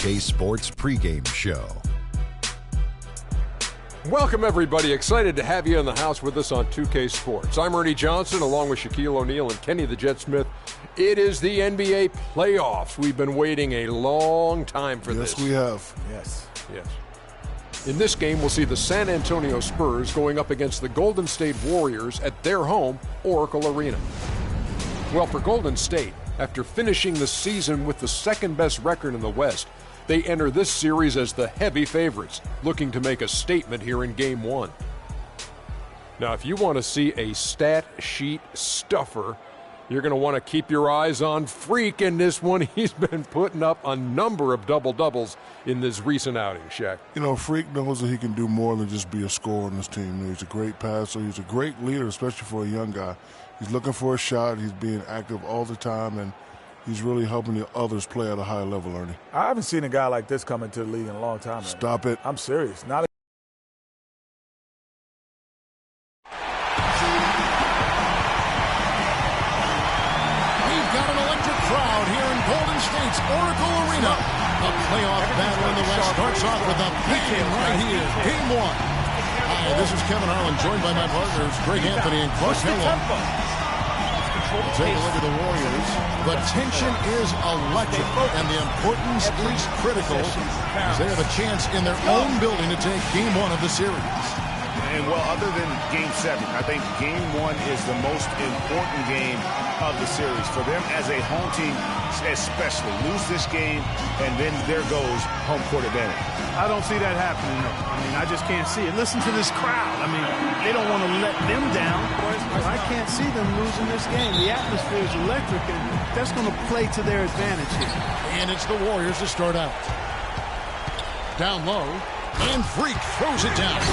2K Sports pregame show. Welcome, everybody. Excited to have you in the house with us on 2K Sports. I'm Ernie Johnson, along with Shaquille O'Neal and Kenny the Jet Smith. It is the NBA playoffs. We've been waiting a long time for this. Yes, we have. Yes. In this game, we'll see the San Antonio Spurs going up against the Golden State Warriors at their home, Oracle Arena. Well, for Golden State, after finishing the season with the second-best record in the West, they enter this series as the heavy favorites, looking to make a statement here in Game 1. Now, if you want to see a stat sheet stuffer, you're going to want to keep your eyes on Freak in this one. He's been putting up a number of double-doubles in this recent outing, Shaq. You know, Freak knows that he can do more than just be a scorer on this team. He's a great passer. He's a great leader, especially for a young guy. He's looking for a shot. He's being active all the time, and he's really helping the others play at a high level, Ernie. I haven't seen a guy like this come into the league in a long time. Stop it. I'm serious. Not We've got an electric crowd here in Golden State's Oracle Arena. The playoff battle in the West starts off with a bang right here. Game 1. Hi, this is Kevin Harlan, joined by my partners, Greg Anthony and Clark Hello. Take a look at the Warriors. The tension is electric, and the importance is critical as they have a chance in their own building to take Game 1 of the series. And, well, other than Game 7, I think Game 1 is the most important game of the series. For them as a home team, especially, lose this game, and then there goes home court advantage. I don't see that happening, though. I mean, I just can't see it. Listen to this crowd. I mean, they don't want to let them down. I can't see them losing this game. The atmosphere is electric, and that's going to play to their advantage here. And it's the Warriors to start out. Down low, and Freak throws it down.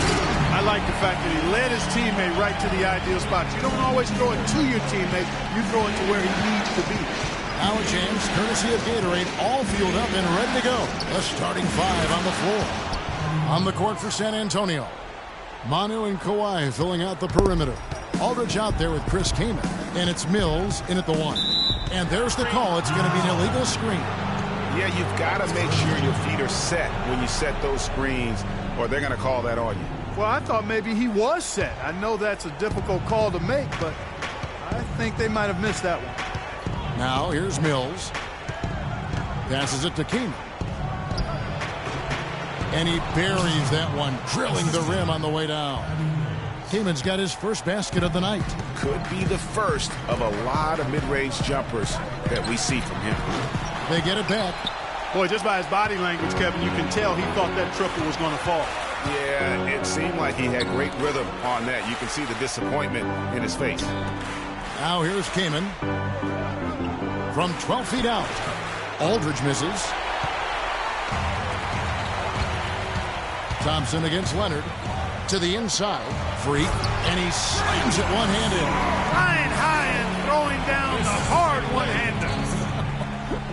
I like the fact that he led his teammate right to the ideal spot. You don't always throw it to your teammate. You throw it to where he needs to be. Now a chance, courtesy of Gatorade, all fueled up and ready to go. The starting 5 on the floor. On the court for San Antonio, Manu and Kawhi filling out the perimeter. Aldridge out there with Chris Kaman, and it's Mills in at the 1. And there's the call. It's going to be an illegal screen. Yeah, you've got to make sure your feet are set when you set those screens, or they're going to call that on you. Well, I thought maybe he was set. I know that's a difficult call to make, but I think they might have missed that one. Now here's Mills. Passes it to Kaman. And he buries that one, drilling the rim on the way down. Kaman's got his first basket of the night. Could be the first of a lot of mid-range jumpers that we see from him. They get it back. Boy, just by his body language, Kevin, you can tell he thought that triple was going to fall. Yeah, it seemed like he had great rhythm on that. You can see the disappointment in his face. Now here's Kaman. From 12 feet out. Aldridge misses. Thompson against Leonard. To the inside. Freak. And he slams it one-handed. Flying high and throwing down the hard one-hander.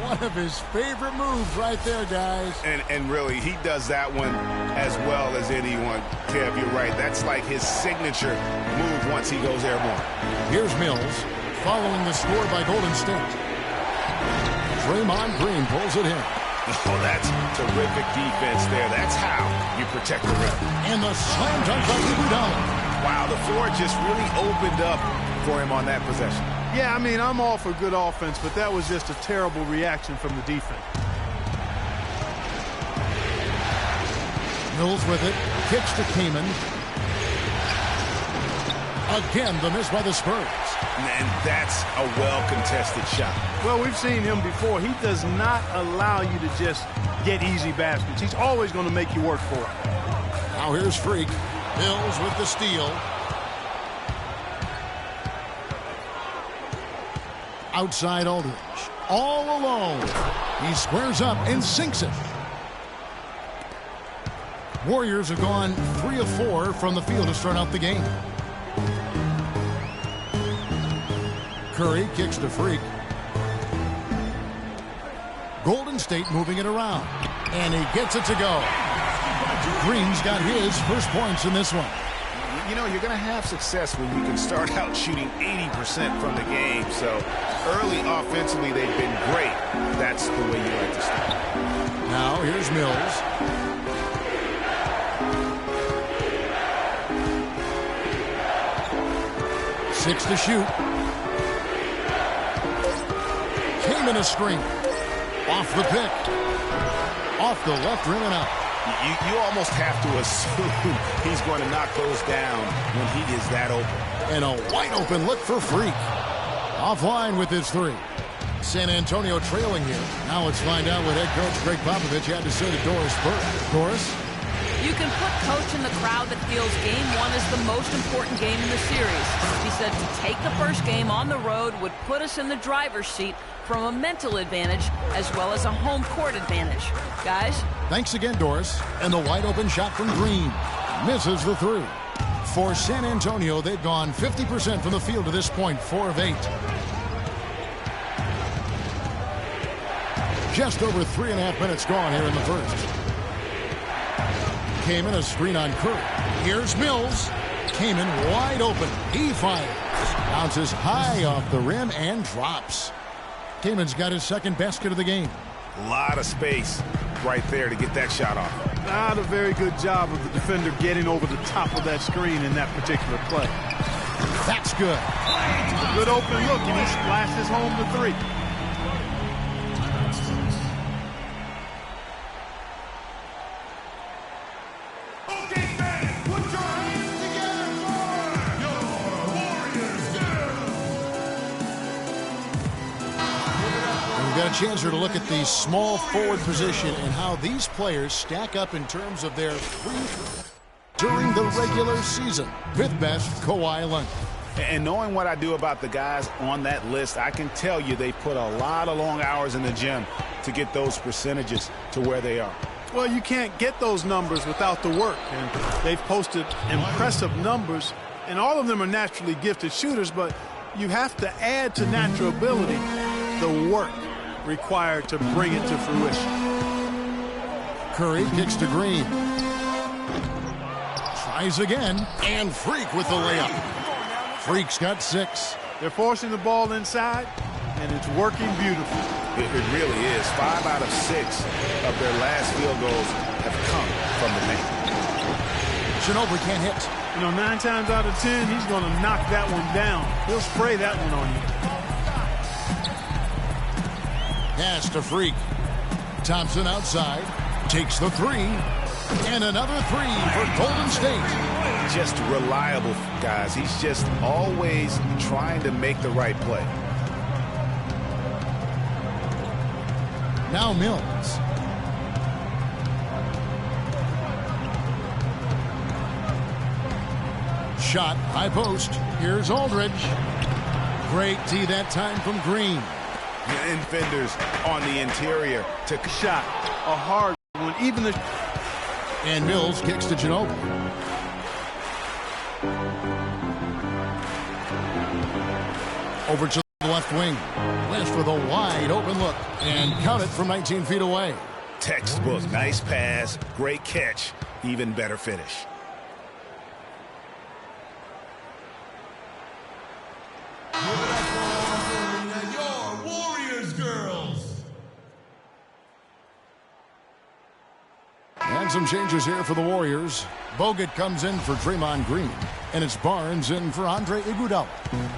One of his favorite moves right there, guys. And really, he does that one as well as anyone. Kev, you're right. That's like his signature move once he goes airborne. Here's Mills following the score by Golden State. Draymond Green pulls it in. Oh, that's terrific defense there. That's how you protect the rim. And the slam dunk by Iguodala. Wow, the floor just really opened up for him on that possession. Yeah, I mean, I'm all for good offense, but that was just a terrible reaction from the defense. Mills with it. Kicks to Kaman. Again, the miss by the Spurs. And that's a well-contested shot. Well, we've seen him before. He does not allow you to just get easy baskets. He's always going to make you work for it. Now here's Freak. Mills with the steal. Outside Aldridge. All alone. He squares up and sinks it. Warriors have gone 3 of 4 from the field to start out the game. Curry kicks to Freak. Golden State moving it around. And he gets it to go. Green's got his first points in this one. You know, you're going to have success when you can start out shooting 80% from the game. So early offensively, they've been great. That's the way you like to start. Now here's Mills. Six to shoot. Came in a screen. Off the pick. Off the left rim and out. You almost have to assume he's going to knock those down when he is that open. And a wide open look for Freak. Offline with his three. San Antonio trailing here. Now let's find out what head coach Greg Popovich had to say to Doris Burke. Doris? You can put coach in the crowd that feels game one is the most important game in the series. He said to take the first game on the road would put us in the driver's seat from a mental advantage as well as a home court advantage. Guys? Thanks again, Doris. And the wide open shot from Green. Misses the three. For San Antonio, they've gone 50% from the field to this point, 4 of 8. Just over 3.5 minutes gone here in the first. Came in a screen on Curry. Here's Mills. Came in wide open. He fires. Bounces high off the rim and drops. Kamin's got his second basket of the game. A lot of space right there to get that shot off. Not a very good job of the defender getting over the top of that screen in that particular play. That's good. A good open look, and he splashes home the three. Got a chance here to look at the small forward position and how these players stack up in terms of their free during the regular season. Fifth best, Kawhi Leonard. And knowing what I do about the guys on that list, I can tell you they put a lot of long hours in the gym to get those percentages to where they are. Well, you can't get those numbers without the work. And they've posted impressive numbers, and all of them are naturally gifted shooters, but you have to add to natural ability the work required to bring it to fruition. Curry kicks to Green. Tries again, and Freak with the layup. Freak's got 6. They're forcing the ball inside, and it's working beautifully. It really is. 5 out of 6 of their last field goals have come from the paint. Ginobili can't hit. You know, 9 times out of 10, he's going to knock that one down. He'll spray that one on you. Pass to Freak. Thompson outside. Takes the 3. And another 3 for Golden State. Just reliable, guys. He's just always trying to make the right play. Now Mills. Shot, high post. Here's Aldridge. Great D that time from Green. Defenders on the interior to shot. A hard one. Even the... And Mills kicks to Ginobili. Over to the left wing. West with a wide open look. And count it from 19 feet away. Textbook. Nice pass. Great catch. Even better finish. And some changes here for the Warriors. Bogut comes in for Draymond Green. And it's Barnes in for Andre Iguodala.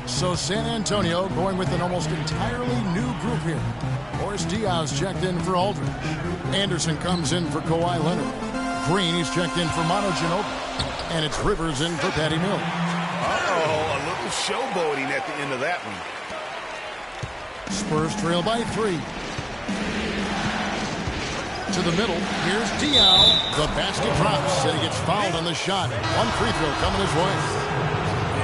So San Antonio going with an almost entirely new group here. Boris Diaz checked in for Aldridge. Anderson comes in for Kawhi Leonard. Green is checked in for Manu Ginobili. And it's Rivers in for Patty Mills. Uh-oh, a little showboating at the end of that one. Spurs trail by 3. To the middle. Here's Diaw. The basket drops, and he gets fouled on the shot. One free throw coming his way.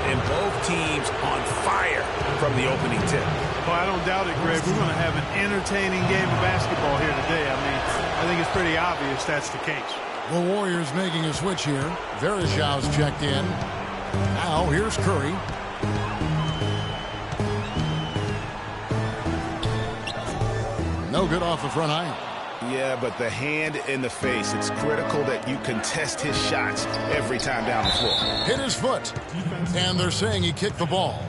And both teams on fire from the opening tip. Well, I don't doubt it, Greg. We're going to have an entertaining game of basketball here today. I mean, I think it's pretty obvious that's the case. The Warriors making a switch here. Verishaw's checked in. Now here's Curry. No good off the front iron. Yeah, but the hand in the face, it's critical that you contest his shots every time down the floor. Hit his foot. And they're saying he kicked the ball.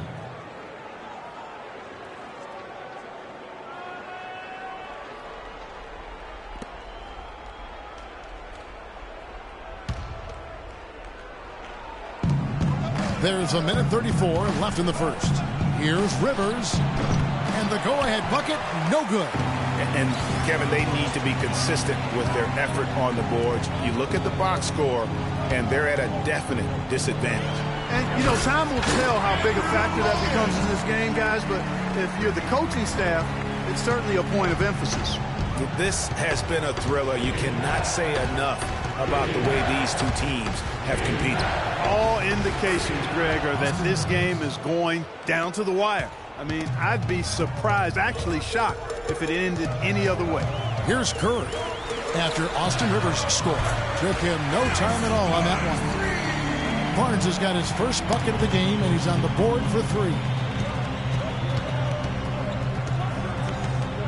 There's a minute 34 left in the first. Here's Rivers. And the go-ahead bucket, no good. And, Kevin, they need to be consistent with their effort on the boards. You look at the box score, and they're at a definite disadvantage. And, you know, time will tell how big a factor that becomes in this game, guys, but if you're the coaching staff, it's certainly a point of emphasis. This has been a thriller. You cannot say enough about the way these two teams have competed. All indications, Greg, are that this game is going down to the wire. I mean, I'd be surprised, actually shocked, if it ended any other way. Here's Curry. After Austin Rivers scored. Took him no time at all on that one. Barnes has got his first bucket of the game, and he's on the board for 3.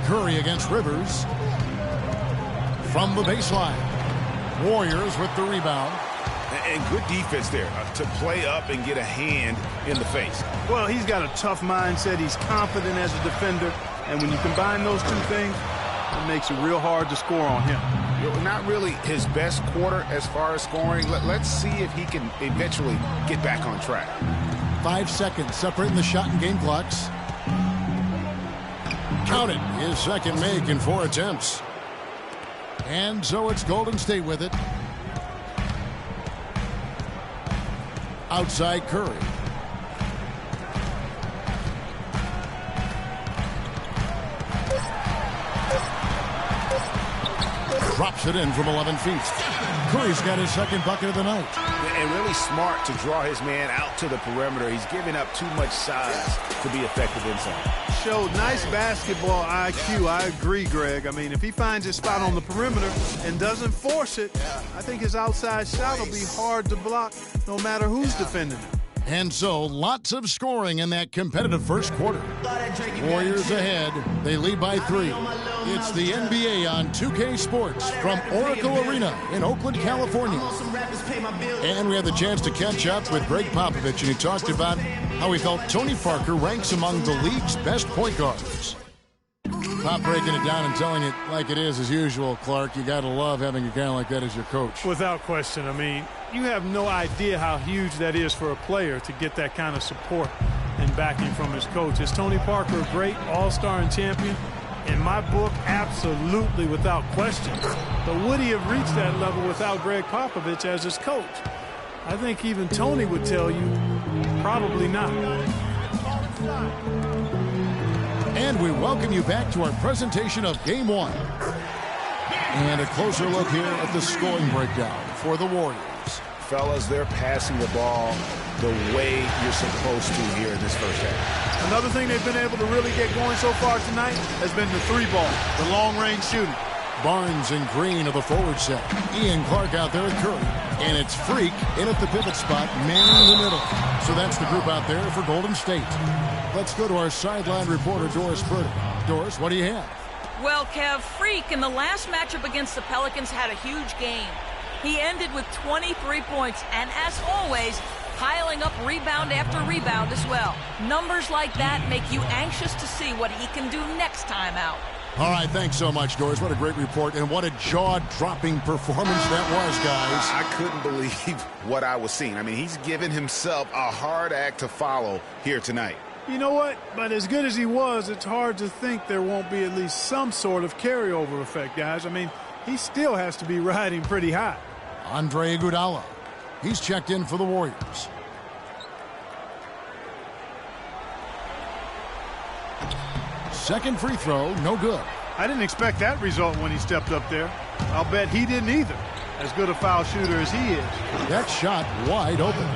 Curry against Rivers. From the baseline. Warriors with the rebound. And good defense there to play up and get a hand in the face. Well, he's got a tough mindset. He's confident as a defender. And when you combine those two things, it makes it real hard to score on him. Not really his best quarter as far as scoring. Let's see if he can eventually get back on track. 5 seconds separating the shot and game clocks. Count it. His second make in 4 attempts. And so it's Golden State with it. Outside Curry. Drops it in from 11 feet. Curry's got his second bucket of the night. And really smart to draw his man out to the perimeter. He's giving up too much size to be effective inside. Showed nice basketball IQ. I agree, Greg. I mean, if he finds his spot on the perimeter and doesn't force it, I think his outside shot will be hard to block no matter who's defending him. And so, lots of scoring in that competitive first quarter. Warriors ahead. They lead by 3. It's the NBA on 2K Sports from Oracle Arena in Oakland, California. And we had the chance to catch up with Greg Popovich, and he talked about how he felt Tony Parker ranks among the league's best point guards. Pop breaking it down and telling it like it is as usual, Clark. You got to love having a guy like that as your coach. Without question. I mean, you have no idea how huge that is for a player to get that kind of support and backing from his coach. Is Tony Parker a great all-star and champion? In my book, absolutely, without question. But would he have reached that level without Greg Popovich as his coach? I think even Tony would tell you, probably not. And we welcome you back to our presentation of Game 1. And a closer look here at the scoring breakdown for the Warriors. Fellas, they're passing the ball the way you're supposed to here in this first half. Another thing they've been able to really get going so far tonight has been the 3-ball, the long-range shooting. Barnes and Green of the forward set. Ian Clark out there at Curry. And it's Freak in at the pivot spot, manning the middle. So that's the group out there for Golden State. Let's go to our sideline reporter, Doris Burdick. Doris, what do you have? Well, Kev, Freak in the last matchup against the Pelicans had a huge game. He ended with 23 points, and as always, piling up rebound after rebound as well. Numbers like that make you anxious to see what he can do next time out. All right, thanks so much, Doris. What a great report, and what a jaw-dropping performance that was, guys. I couldn't believe what I was seeing. I mean, he's given himself a hard act to follow here tonight. You know what? But as good as he was, it's hard to think there won't be at least some sort of carryover effect, guys. I mean, he still has to be riding pretty high. Andre Iguodala. He's checked in for the Warriors. Second free throw, no good. I didn't expect that result when he stepped up there. I'll bet he didn't either, as good a foul shooter as he is. That shot wide open.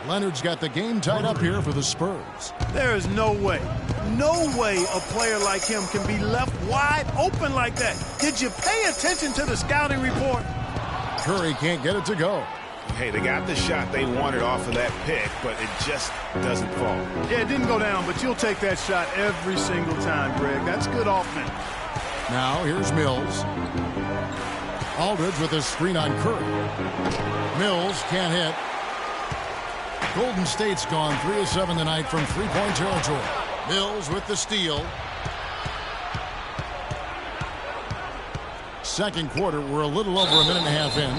Leonard's got the game tied up here for the Spurs. There is no way a player like him can be left wide open like that. Did you pay attention to the scouting report? Curry can't get it to go. Hey, they got the shot they wanted off of that pick, but it just doesn't fall. Yeah, it didn't go down, but you'll take that shot every single time, Greg. That's good offense. Now, here's Mills. Aldridge with a screen on Curry. Mills can't hit. Golden State's gone 3 of 7 tonight from three-point territory. Mills with the steal. second quarter. We're a little over a minute and a half in.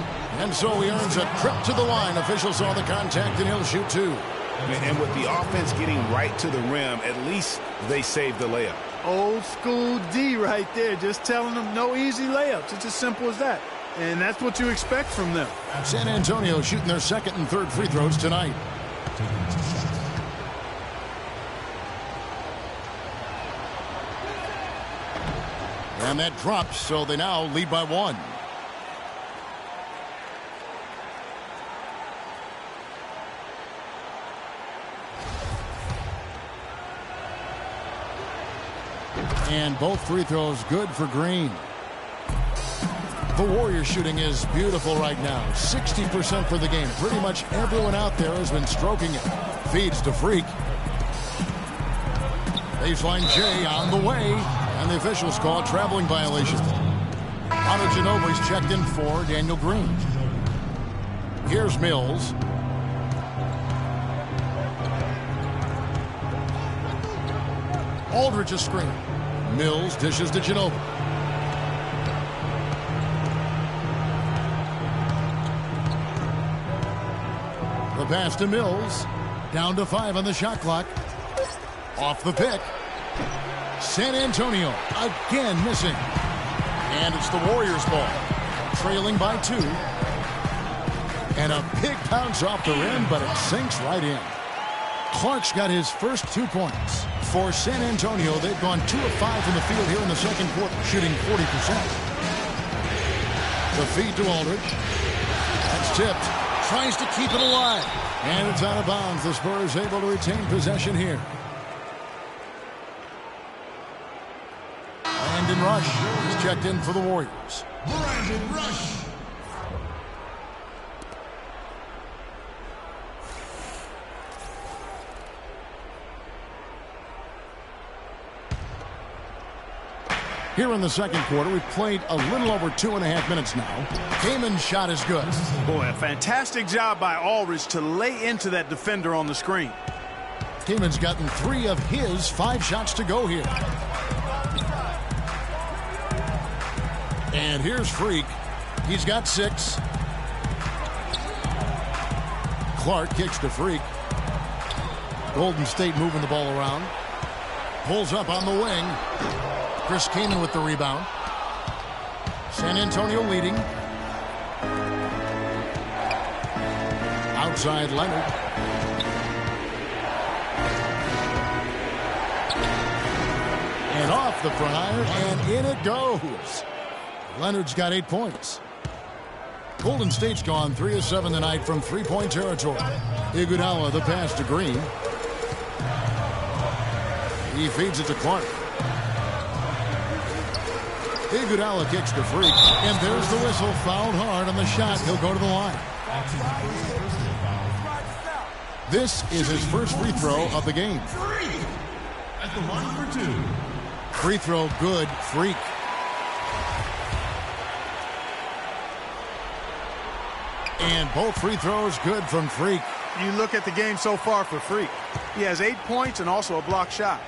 And so he earns a trip to the line. Officials saw the contact, and he'll shoot two. And with the offense getting right to the rim, at least they saved the layup. Old school D right there, just telling them no easy layups. It's as simple as that. And that's what you expect from them. San Antonio shooting their second and third free throws tonight. And that drops, so they now lead by one. And both free throws good for Green. The Warriors shooting is beautiful right now. 60% for the game. Pretty much everyone out there has been stroking it. Feeds to Freak. Baseline J on the way. And the officials call a traveling violation. Ginobili's checked in for Daniel Green. Here's Mills. Aldridge a screen. Mills dishes to Ginobili. The pass to Mills. Down to 5 on the shot clock. Off the pick. San Antonio again missing. And it's the Warriors ball. Trailing by 2. And a big bounce off the rim, but it sinks right in. Clark's got his first 2 points. For San Antonio, they've gone 2 of 5 from the field here in the second quarter, shooting 40%. The feed to Aldridge. That's tipped. Tries to keep it alive. And it's out of bounds. The Spurs able to retain possession here. Brandon Rush is checked in for the Warriors. Brandon Rush. Here in the second quarter, we've played a little over 2.5 minutes now. Kaman's shot is good. Boy, a fantastic job by Aldridge to lay into that defender on the screen. Kaman's gotten 3 of his 5 shots to go here. And here's Freak. He's got 6. Clark kicks to Freak. Golden State moving the ball around. Pulls up on the wing. Chris Kaman with the rebound. San Antonio leading. Outside Leonard. And off the prior, and in it goes. Leonard's got 8 points. Golden State's gone 3 of 7 tonight from three-point territory. Iguodala the pass to Green. He feeds it to Clark. Iguodala kicks to Freak, and there's the whistle. Fouled hard on the shot. He'll go to the line. This is his first free throw of the game. At the line for 2. Free throw good. Freak. And both free throws good from Freak. You look at the game so far for Freak. He has 8 points and also a block shot.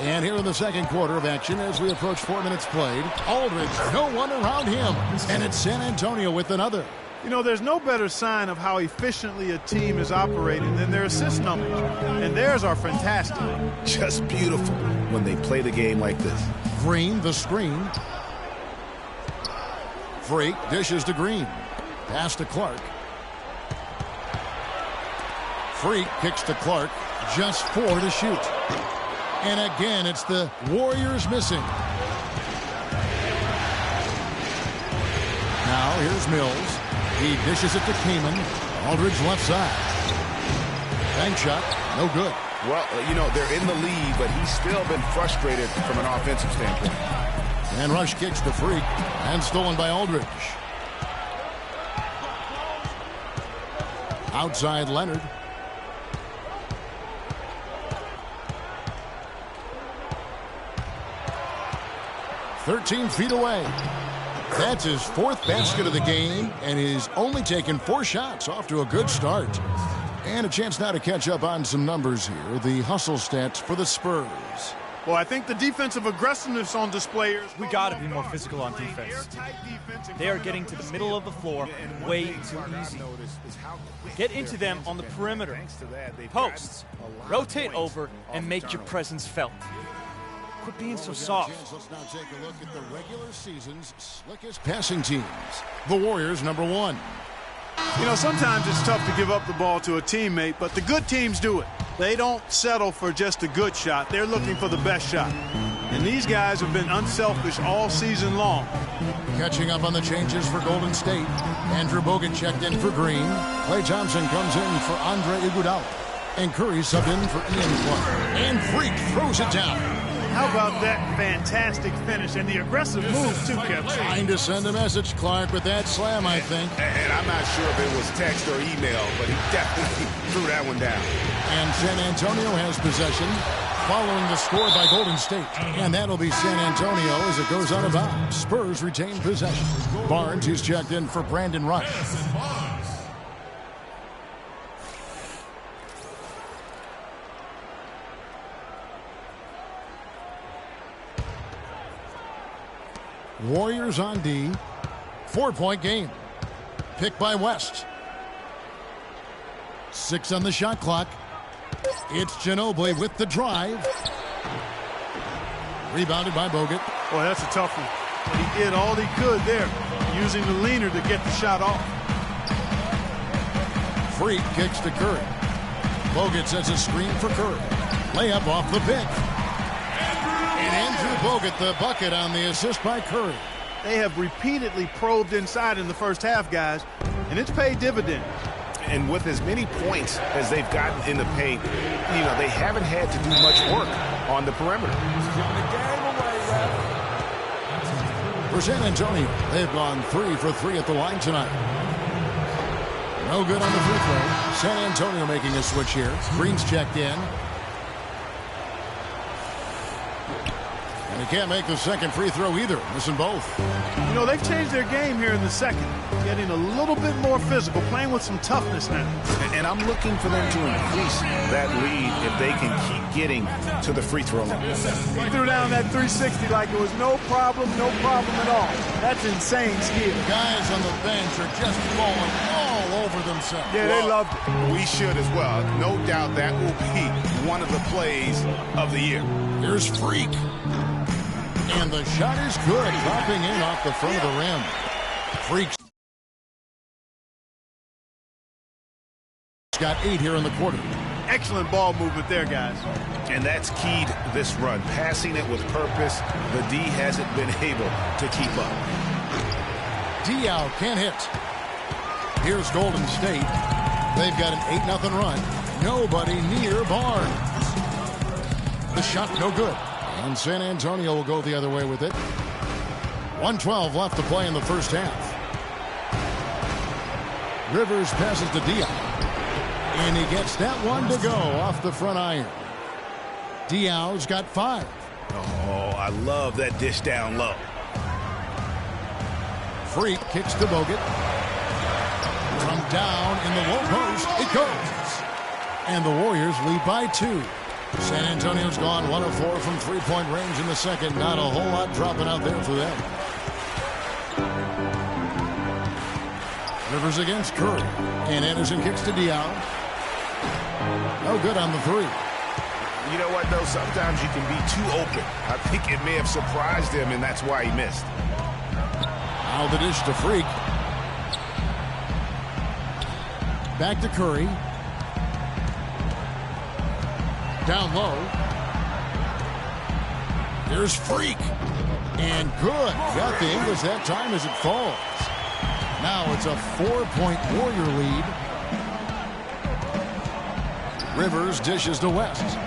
And here in the second quarter of action as we approach 4 minutes played. Aldridge, no one around him. And it's San Antonio with another. You know, there's no better sign of how efficiently a team is operating than their assist numbers. And theirs are fantastic. Just beautiful when they play the game like this. Green, the screen. Freak dishes to Green. Pass to Clark. Freak kicks to Clark. Just 4 to shoot. And again, it's the Warriors missing. Now here's Mills. He dishes it to Kaman. Aldridge left side. Bank shot, no good. Well, you know, they're in the lead, but he's still been frustrated from an offensive standpoint. And Rush kicks to Freak. And stolen by Aldridge. Outside Leonard. "13 feet away." That's his 4th basket of the game, and he's only taken 4 shots. Off to a good start. And a chance now to catch up on some numbers here. The hustle stats for the Spurs. Well, I think the defensive aggressiveness on display is... We got to be more physical on defense. They are getting to the middle of the floor way too easy. Get into them on the perimeter. Posts. Rotate over and make your presence felt. Quit being so soft. Let's now take a look at the regular season's slickest passing teams. The Warriors, number 1. You know, sometimes it's tough to give up the ball to a teammate, but the good teams do it. They don't settle for just a good shot. They're looking for the best shot. And these guys have been unselfish all season long. Catching up on the changes for Golden State. Andrew Bogut checked in for Green. Klay Thompson comes in for Andre Iguodala. And Curry subbed in for Ian Clark. And Freak throws it down. How about that fantastic finish and the aggressive move, too, Kevin? Trying to send a message, Clark, with that slam, I think. And I'm not sure if it was text or email, but he definitely threw that one down. And San Antonio has possession following the score by Golden State. And that'll be San Antonio as it goes out of bounds. Spurs retain possession. Barnes is checked in for Brandon Rush. Warriors on D. 4-point game. Pick by West. 6 on the shot clock. It's Ginobili with the drive. Rebounded by Bogut. Boy, that's a tough one. But he did all he could there, using the leaner to get the shot off. Freak kicks to Curry. Bogut sets a screen for Curry. Layup off the pick. And Andrew Bogut the bucket on the assist by Curry. They have repeatedly probed inside in the first half, guys, and it's paid dividends. And with as many points as they've gotten in the paint, you know, they haven't had to do much work on the perimeter. For San Antonio, they've gone 3 for 3 at the line tonight. No good on the free throw. San Antonio making a switch here. Green's checked in. And he can't make the second free throw either. Missing both. You know, they've changed their game here in the second. Getting a little bit more physical, playing with some toughness now. And I'm looking for them to increase that lead if they can keep getting to the free throw line. He threw down that 360 like it was no problem at all. That's insane skill. Guys on the bench are just falling all over themselves. Yeah, they loved it. We should as well. No doubt that will be one of the plays of the year. Here's Freak. And the shot is good, dropping in off the front of the rim. Freak's got 8 here in the quarter. Excellent ball movement there, guys. And that's keyed this run. Passing it with purpose. The D hasn't been able to keep up. Diaw can't hit. Here's Golden State. They've got an 8-0 run. Nobody near Barnes. The shot no good. And San Antonio will go the other way with it. 1:12 left to play in the first half. Rivers passes to Diaw. And he gets that one to go off the front iron. Diaw's got 5. Oh, I love that dish down low. Freak kicks to Bogut. From down in the low post, it goes. And the Warriors lead by 2. San Antonio's gone 1 of 4 from 3-point range in the second. Not a whole lot dropping out there for them. Rivers against Curry. And Anderson kicks to Diaw. No good on the 3. You know what, though? Sometimes you can be too open. I think it may have surprised him, and that's why he missed. Now the dish to Freak. Back to Curry. Down low. Here's Freak. And good. Got the English that time as it falls. Now it's a 4-point Warrior lead. Rivers dishes to West.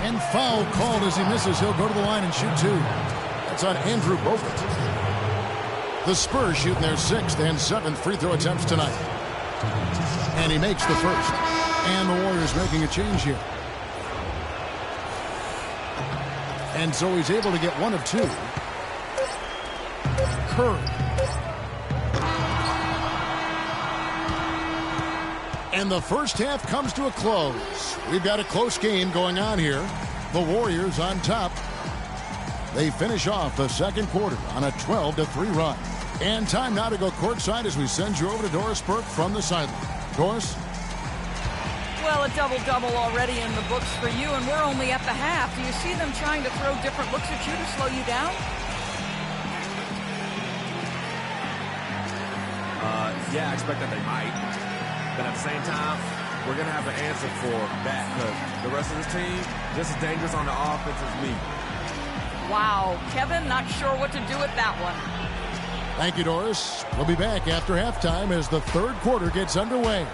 And foul called as he misses. He'll go to the line and shoot 2. That's on Andrew Bogut. The Spurs shooting their 6th and 7th free throw attempts tonight. And he makes the first. And the Warriors making a change here. And so he's able to get 1 of 2. Curry. And the first half comes to a close. We've got a close game going on here. The Warriors on top. They finish off the second quarter on a 12-3 run. And time now to go courtside as we send you over to Doris Burke from the sideline. Doris? Well, a double-double already in the books for you, and we're only at the half. Do you see them trying to throw different looks at you to slow you down? Yeah, I expect that they might. But at the same time, we're going to have to answer for that because the rest of this team just as dangerous on the offense as me. Wow, Kevin, not sure what to do with that one. Thank you, Doris. We'll be back after halftime as the third quarter gets underway.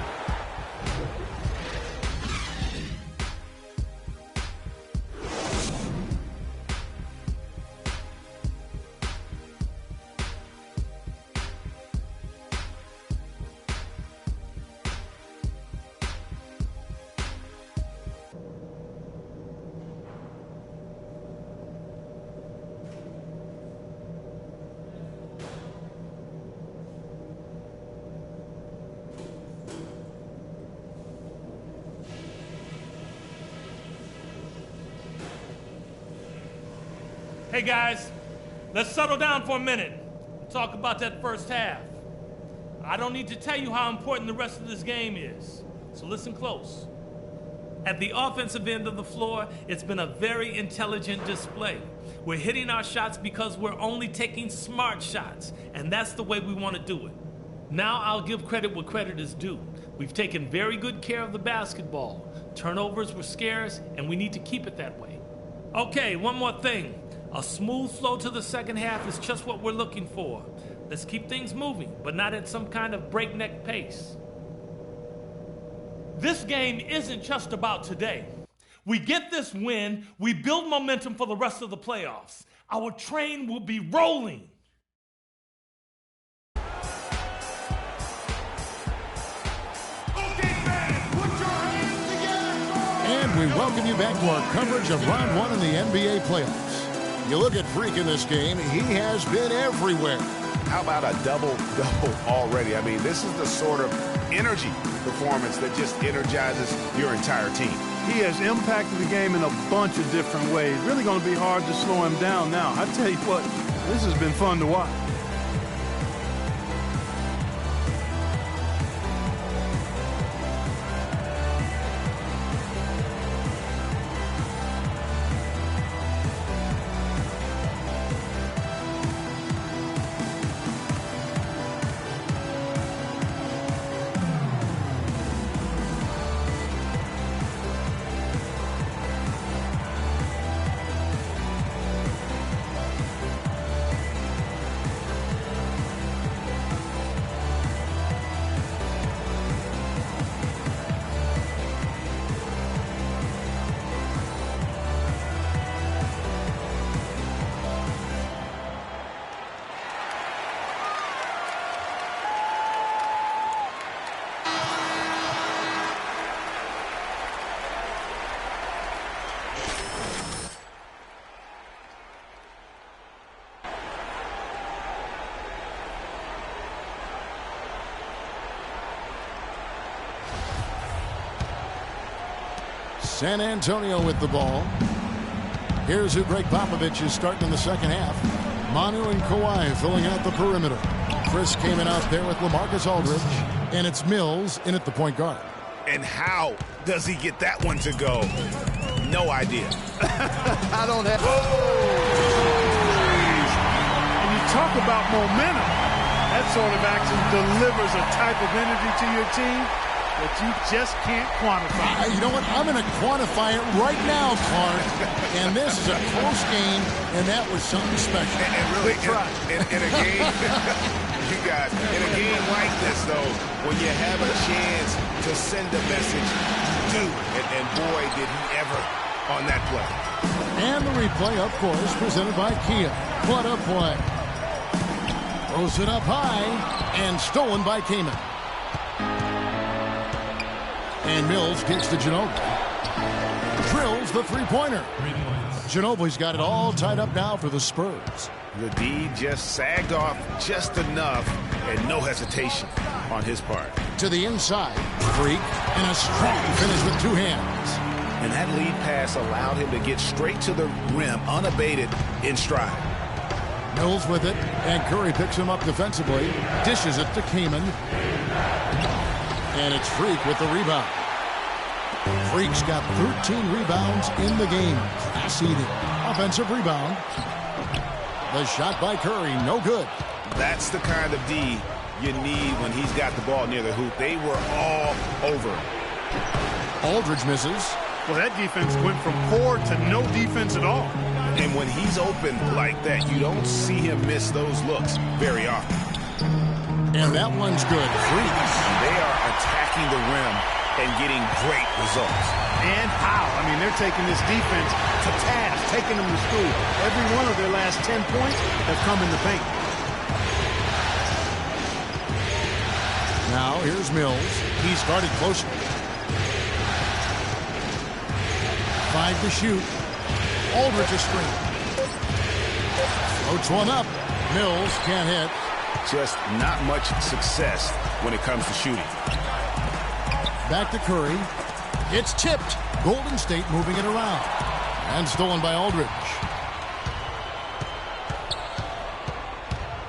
Hey guys, let's settle down for a minute and talk about that first half. I don't need to tell you how important the rest of this game is, so listen close. At the offensive end of the floor, it's been a very intelligent display. We're hitting our shots because we're only taking smart shots, and that's the way we want to do it. Now I'll give credit where credit is due. We've taken very good care of the basketball. Turnovers were scarce, and we need to keep it that way. Okay, one more thing. A smooth flow to the second half is just what we're looking for. Let's keep things moving, but not at some kind of breakneck pace. This game isn't just about today. We get this win, we build momentum for the rest of the playoffs. Our train will be rolling. And we welcome you back to our coverage of round one in the NBA playoffs. You look at Freak in this game, he has been everywhere. How about a double-double already? I mean, this is the sort of energy performance that just energizes your entire team. He has impacted the game in a bunch of different ways. Really going to be hard to slow him down now. I tell you what, this has been fun to watch. San Antonio with the ball. Here's who Greg Popovich is starting in the second half. Manu and Kawhi filling out the perimeter. Chris came in out there with LaMarcus Aldridge. And it's Mills in at the point guard. And how does he get that one to go? No idea. I don't have... And you talk about momentum. That sort of action delivers a type of energy to your team that you just can't quantify. You know what? I'm going to quantify it right now, Clark. And this is a close game, and that was something special. And really, in a game, you guys, in a game like this, though, when you have a chance to send a message, do. And boy, did he ever on that play. And the replay, of course, presented by Kia. What a play. Throws it up high, and stolen by Kaman. And Mills gets to Ginobili. Drills the three-pointer. Ginobili's got it all tied up now for the Spurs. The D just sagged off just enough and no hesitation on his part. To the inside, Freak, and a strong finish with two hands. And that lead pass allowed him to get straight to the rim, unabated, in stride. Mills with it, and Curry picks him up defensively, dishes it to Kaman. And it's Freak with the rebound. Freak's got 13 rebounds in the game. Class eating. Offensive rebound. The shot by Curry, no good. That's the kind of D you need when he's got the ball near the hoop. They were all over him. Aldridge misses. Well, that defense went from poor to no defense at all. And when he's open like that, you don't see him miss those looks very often. And that one's good. Freaks. They are attacking the rim and getting great results. And how? I mean, they're taking this defense to task, taking them to school. Every one of their last 10 points have come in the paint. Now, here's Mills. He's guarded closer. 5 to shoot. Aldridge a screen. Floats one up. Mills can't hit. Just not much success when it comes to shooting. Back to Curry. It's tipped. Golden State moving it around. And stolen by Aldridge.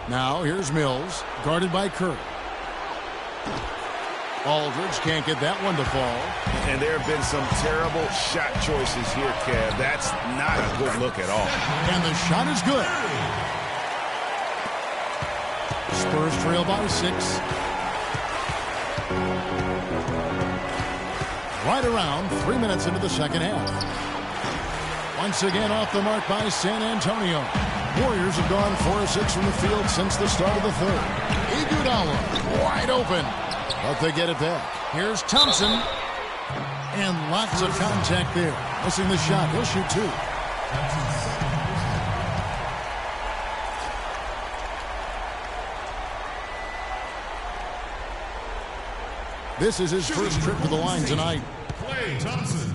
Now here's Mills, guarded by Curry. Aldridge can't get that one to fall. And there have been some terrible shot choices here, Kev. That's not a good look at all. And the shot is good. Spurs trail by 6. Right around 3 minutes into the second half. Once again off the mark by San Antonio. Warriors have gone 4 of 6 from the field since the start of the third. Iguodala wide open, but they get it back. Here's Thompson, and lots of contact there. Missing the shot. He'll shoot 2. This is his first trip to the line tonight. Klay Thompson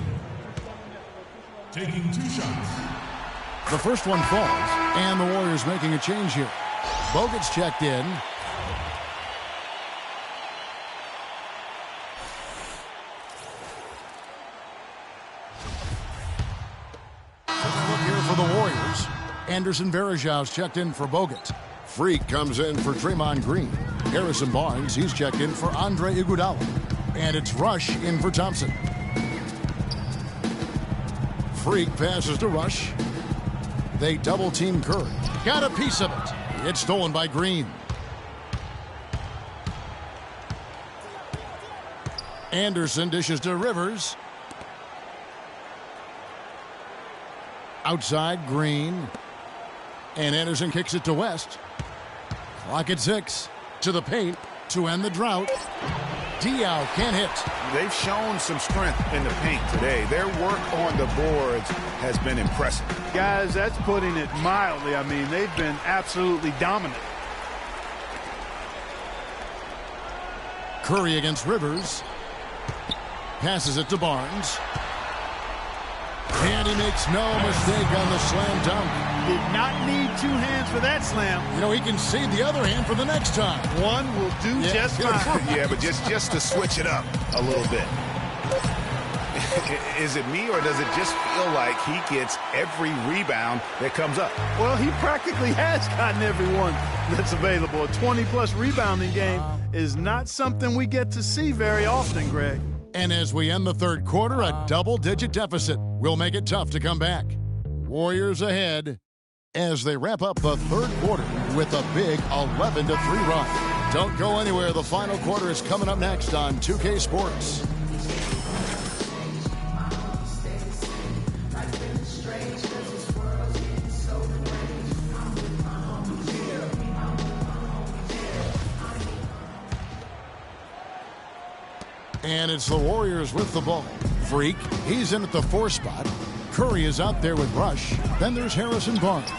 taking 2 shots. The first one falls, and the Warriors making a change here. Bogut's checked in. Look here for the Warriors. Anderson Varejau's checked in for Bogut. Freak comes in for Draymond Green. Harrison Barnes, he's checked in for Andre Iguodala. And it's Rush in for Thompson. Freak passes to Rush. They double-team Curry. Got a piece of it. It's stolen by Green. Anderson dishes to Rivers. Outside, Green. And Anderson kicks it to West. Clock at 6. To the paint to end the drought. Diaw can't hit. They've shown some strength in the paint today. Their work on the boards has been impressive. Guys, that's putting it mildly. I mean, they've been absolutely dominant. Curry against Rivers. Passes it to Barnes. And he makes no mistake on the slam dunk. Did not need 2 hands for that slam. You know, he can save the other hand for the next time. One will do just fine. Yeah, but just to switch it up a little bit. Is it me, or does it just feel like he gets every rebound that comes up? Well, he practically has gotten every one that's available. A 20-plus rebounding game is not something we get to see very often, Greg. And as we end the third quarter, a double-digit deficit will make it tough to come back. Warriors ahead as they wrap up the third quarter with a big 11-3 run. Don't go anywhere. The final quarter is coming up next on 2K Sports. And it's the Warriors with the ball. Freak, he's in at the 4 spot. Curry is out there with Rush. Then there's Harrison Barnes.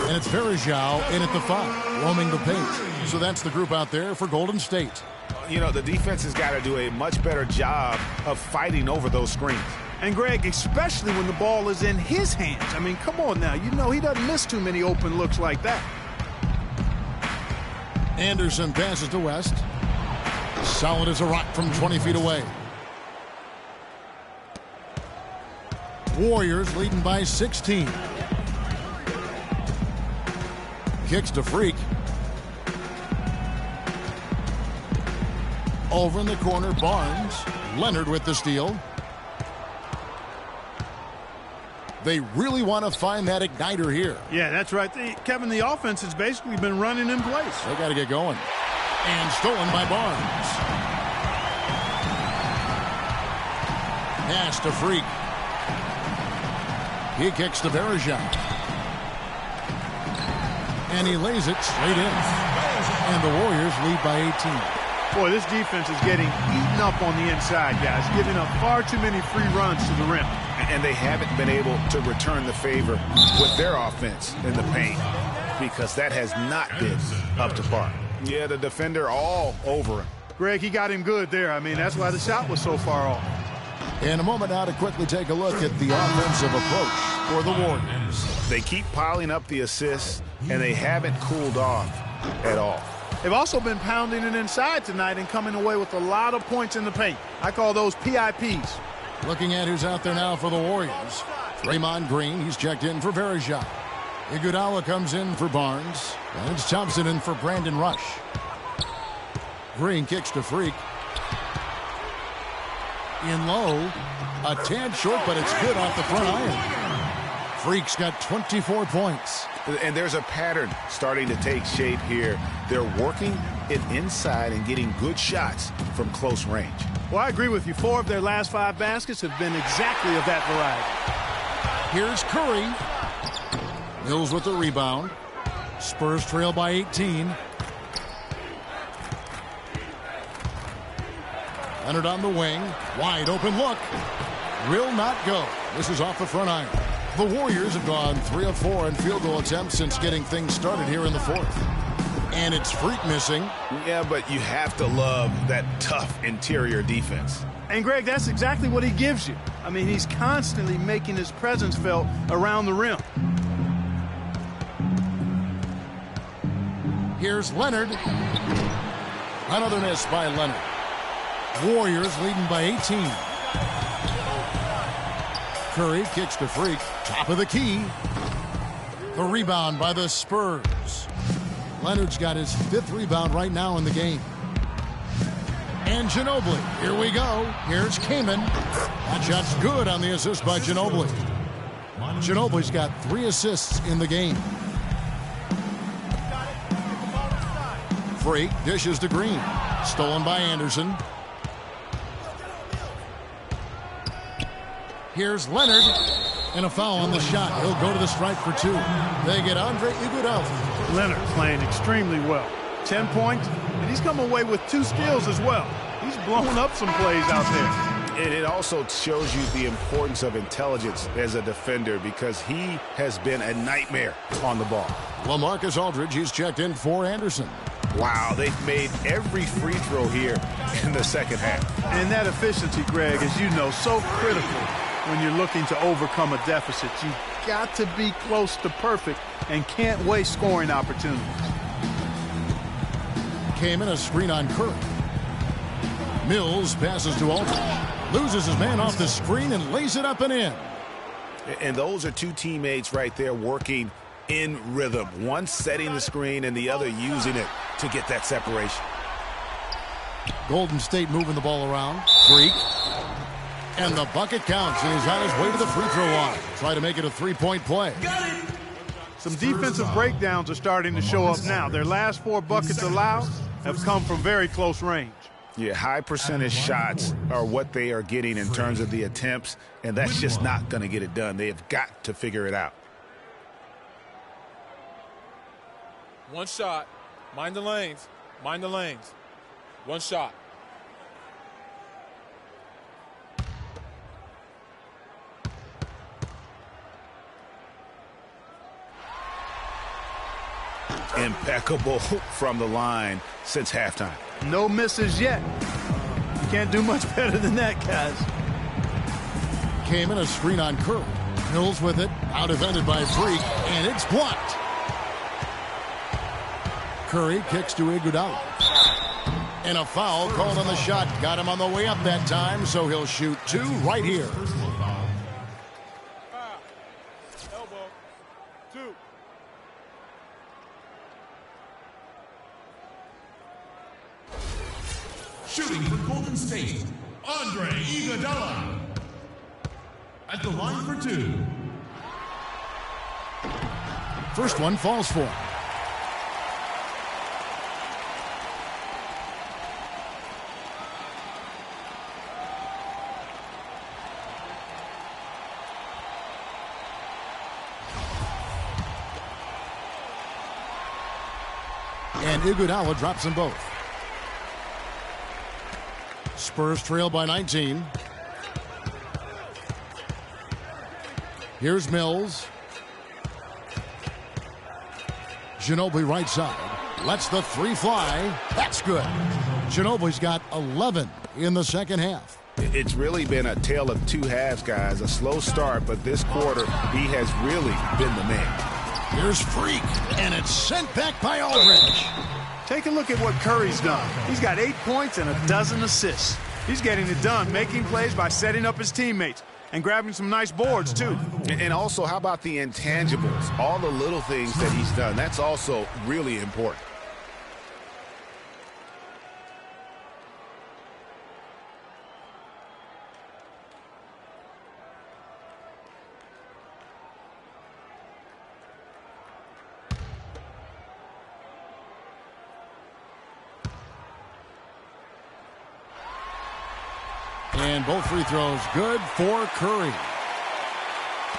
And it's Varejao in at the 5, roaming the paint. So that's the group out there for Golden State. You know, the defense has got to do a much better job of fighting over those screens. And, Greg, especially when the ball is in his hands. I mean, come on now. You know he doesn't miss too many open looks like that. Anderson passes to West. Solid as a rock from 20 feet away. Warriors leading by 16. Kicks to Freak. Over in the corner, Barnes. Leonard with the steal. They really want to find that igniter here. Yeah, that's right. Kevin, the offense has basically been running in place. They got to get going. And stolen by Barnes. Pass to Freak. He kicks to Bergeron. And he lays it straight in. And the Warriors lead by 18. Boy, this defense is getting eaten up on the inside, guys, giving up far too many free runs to the rim. And they haven't been able to return the favor with their offense in the paint because that has not been up to par. Yeah, the defender all over him. Greg, he got him good there. I mean, that's why the shot was so far off. In a moment now to quickly take a look at the offensive approach for the Warriors. They keep piling up the assists, and they haven't cooled off at all. They've also been pounding it inside tonight and coming away with a lot of points in the paint. I call those PIPs. Looking at who's out there now for the Warriors. Draymond Green, he's checked in for Bergeron. Iguodala comes in for Barnes. And it's Thompson in for Brandon Rush. Green kicks to Freak. In low. A tad short, but it's good off the front iron. Freak's got 24 points. And there's a pattern starting to take shape here. They're working it inside and getting good shots from close range. Well, I agree with you. 4 of their last 5 baskets have been exactly of that variety. Here's Curry. Mills with the rebound. Spurs trail by 18. Leonard on the wing. Wide open look. Will not go. This is off the front iron. The Warriors have gone 3 of 4 in field goal attempts since getting things started here in the 4th. And it's Freak missing. Yeah, but you have to love that tough interior defense. And, Greg, that's exactly what he gives you. I mean, he's constantly making his presence felt around the rim. Here's Leonard. Another miss by Leonard. Warriors leading by 18. Curry kicks to Freak. Top of the key. The rebound by the Spurs. Leonard's got his 5th rebound right now in the game. And Ginobili. Here we go. Here's Kaman. That shot's good on the assist by Ginobili. Ginobili's got 3 assists in the game. Freak dishes to Green. Stolen by Anderson. Here's Leonard. And a foul on the shot. He'll go to the stripe for 2. They get Andre Iguodala. Leonard playing extremely well. 10 points, and he's come away with 2 steals as well. He's blown up some plays out there. And it also shows you the importance of intelligence as a defender because he has been a nightmare on the ball. LaMarcus Aldridge, he's checked in for Anderson. Wow, they've made every free throw here in the second half. And that efficiency, Greg, as you know, so critical when you're looking to overcome a deficit. You've got to be close to perfect and can't waste scoring opportunities. Came in a screen on Curry. Mills passes to Aldridge. Loses his man off the screen and lays it up and in. And those are 2 teammates right there working in rhythm. One setting the screen and the other using it to get that separation. Golden State moving the ball around. Freak. And the bucket counts, and he's on his way to the free throw line. Try to make it a 3-point play. Some defensive breakdowns are starting to show up now. Their last 4 buckets allowed have come from very close range. Yeah, high percentage shots are what they are getting in terms of the attempts, and that's just not going to get it done. They have got to figure it out. One shot. Mind the lanes. Mind the lanes. One shot. Impeccable from the line since halftime. No misses yet. You can't do much better than that, guys. Came in a screen on Curry. Mills with it. Out defended by Freak, and it's blocked. Curry kicks to Iguodala. And a foul called on the shot. Got him on the way up that time, so he'll shoot 2 right here. Elbow. 2. Shooting for Golden State, Andre Iguodala. At the line for 2. First one falls for him. And Iguodala drops them both. Spurs trail by 19. Here's Mills. Ginobili right side. Lets the 3 fly. That's good. Ginobili's got 11 in the second half. It's really been a tale of 2 halves, guys. A slow start, but this quarter, he has really been the man. Here's Freak, and it's sent back by Aldridge. Take a look at what Curry's done. He's got 8 points and 12 assists. He's getting it done, making plays by setting up his teammates and grabbing some nice boards, too. And also, how about the intangibles? All the little things that he's done. That's also really important. And both free throws good for Curry.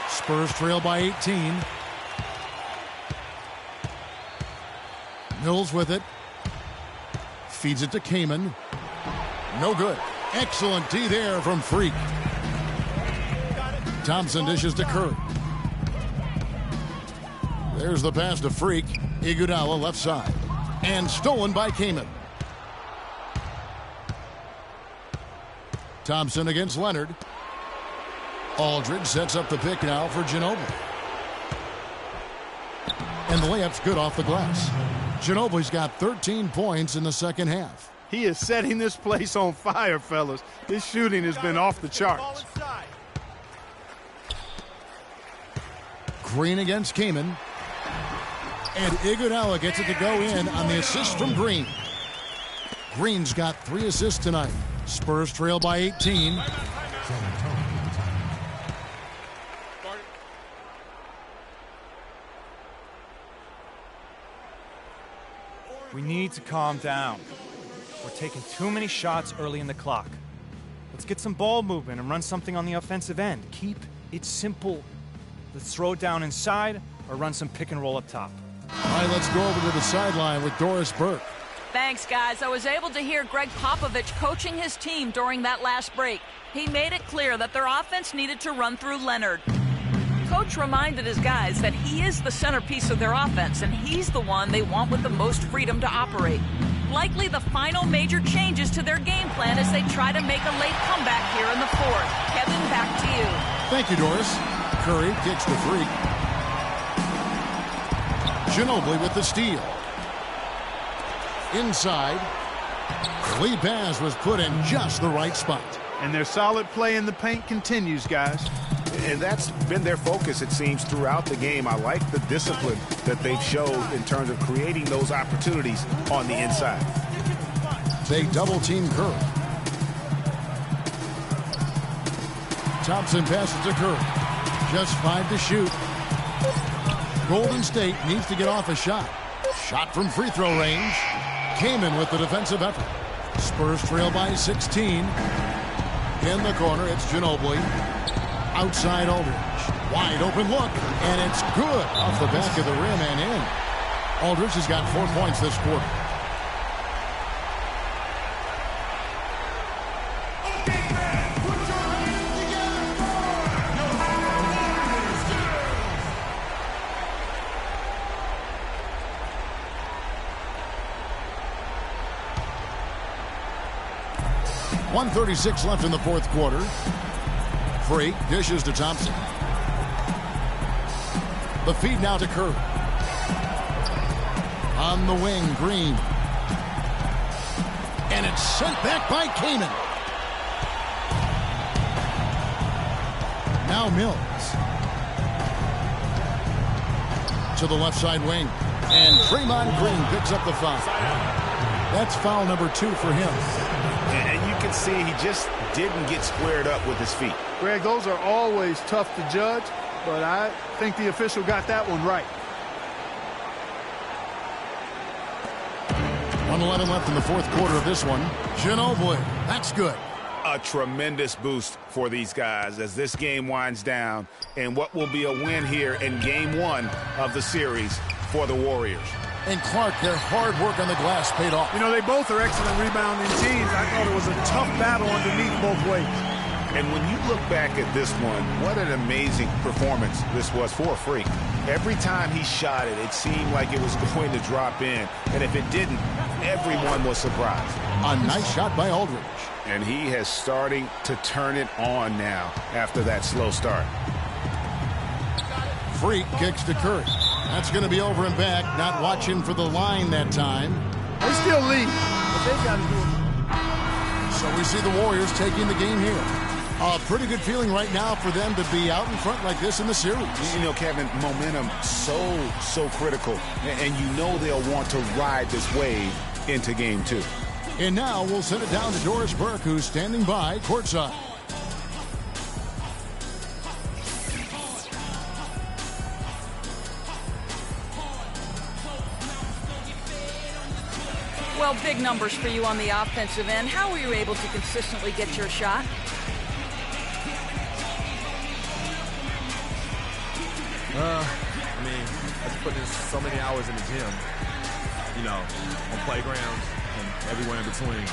Spurs trail by 18. Mills with it. Feeds it to Kaman. No good. Excellent D there from Freak. Thompson dishes to Curry. There's the pass to Freak. Iguodala left side. And stolen by Kaman. Thompson against Leonard. Aldridge sets up the pick now for Ginobili. And the layup's good off the glass. Ginobili's got 13 points in the second half. He is setting this place on fire, fellas. His shooting has been off the charts. Green against Kaman. And Iguodala gets it to go in on the assist from Green. Green's got 3 assists tonight. Spurs trail by 18. We need to calm down. We're taking too many shots early in the clock. Let's get some ball movement and run something on the offensive end. Keep it simple. Let's throw it down inside or run some pick and roll up top. All right, let's go over to the sideline with Doris Burke. Thanks, guys. I was able to hear Greg Popovich coaching his team during that last break. He made it clear that their offense needed to run through Leonard. Coach reminded his guys that he is the centerpiece of their offense, and he's the one they want with the most freedom to operate. Likely the final major changes to their game plan as they try to make a late comeback here in the fourth. Kevin, back to you. Thank you, Doris. Curry kicks to Freak. Ginobili with the steal. Inside. Lee pass was put in just the right spot. And their solid play in the paint continues, guys. And that's been their focus, it seems, throughout the game. I like the discipline that they've showed in terms of creating those opportunities on the inside. They double-team Curry. Thompson passes to Curry. Just 5 to shoot. Golden State needs to get off a shot. Shot from free throw range. Kaman with the defensive effort. Spurs trail by 16. In the corner, it's Ginobili. Outside Aldridge. Wide open look. And it's good off the back of the rim and in. Aldridge has got 4 points this quarter. .136 left in the fourth quarter. Freak dishes to Thompson. The feed now to Curry. On the wing, Green. And it's sent back by Kaman. Now Mills. To the left side wing. And Draymond Green picks up the foul. That's foul number 2 for him. And you can see he just didn't get squared up with his feet. Greg, those are always tough to judge, but I think the official got that one right. 1:11 left in the fourth quarter of this one. Ginobili, that's good. A tremendous boost for these guys as this game winds down, and what will be a win here in game 1 of the series for the Warriors. And Clark, their hard work on the glass paid off. You know, they both are excellent rebounding teams. I thought it was a tough battle underneath both ways. And when you look back at this one, what an amazing performance this was for a Freak. Every time he shot it, it seemed like it was going to drop in. And if it didn't, everyone was surprised. A nice shot by Aldridge. And he has starting to turn it on now after that slow start. Freak kicks to Curry. That's going to be over and back. Not watching for the line that time. They still lead, but they've got to do it. So we see the Warriors taking the game here. A pretty good feeling right now for them to be out in front like this in the series. You know, Kevin, momentum so critical. And you know they'll want to ride this wave into game 2. And now we'll send it down to Doris Burke, who's standing by courtside. Well, big numbers for you on the offensive end. How were you able to consistently get your shot? I mean, I just put in so many hours in the gym, you know, on playgrounds and everywhere in between.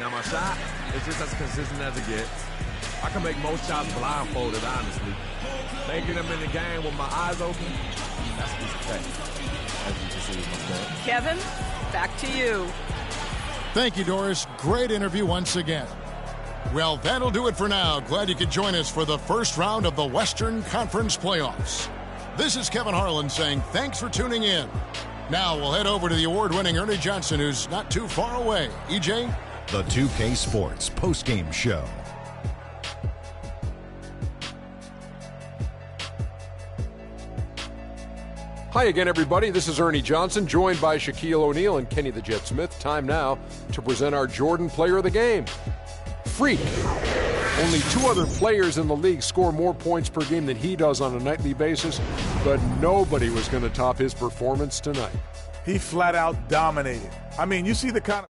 Now my shot is just as consistent as it gets. I can make most shots blindfolded, honestly. Making them in the game with my eyes open, that's a piece of cake, as you can see with my stat. Kevin, back to you. Thank you, Doris. Great interview once again. Well, that'll do it for now. Glad you could join us for the first round of the Western Conference Playoffs. This is Kevin Harlan saying thanks for tuning in. Now we'll head over to the award-winning Ernie Johnson, who's not too far away. EJ? The 2K Sports postgame show. Hi again, everybody. This is Ernie Johnson, joined by Shaquille O'Neal and Kenny the Jet Smith. Time now to present our Jordan Player of the Game. Freak. Only 2 other players in the league score more points per game than he does on a nightly basis, but nobody was going to top his performance tonight. He flat out dominated. I mean, you see the kind of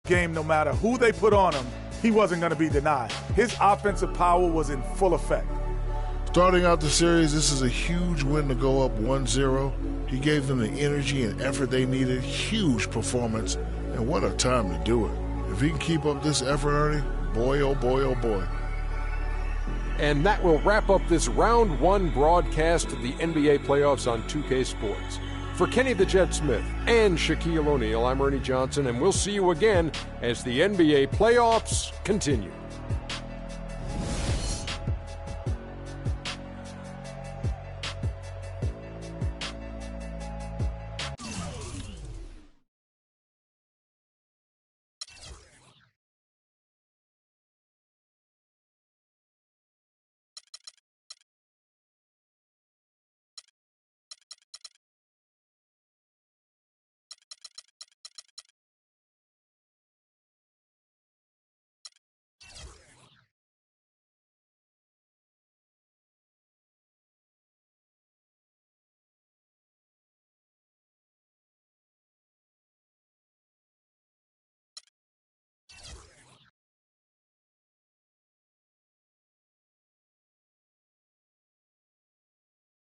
game, no matter who they put on him, he wasn't going to be denied. His offensive power was in full effect. Starting out the series, this is a huge win to go up 1-0. He gave them the energy and effort they needed. Huge performance, and what a time to do it. If he can keep up this effort, Ernie, boy, oh boy, oh boy. And that will wrap up this Round 1 broadcast of the NBA playoffs on 2K Sports. For Kenny the Jet Smith and Shaquille O'Neal, I'm Ernie Johnson, and we'll see you again as the NBA playoffs continue.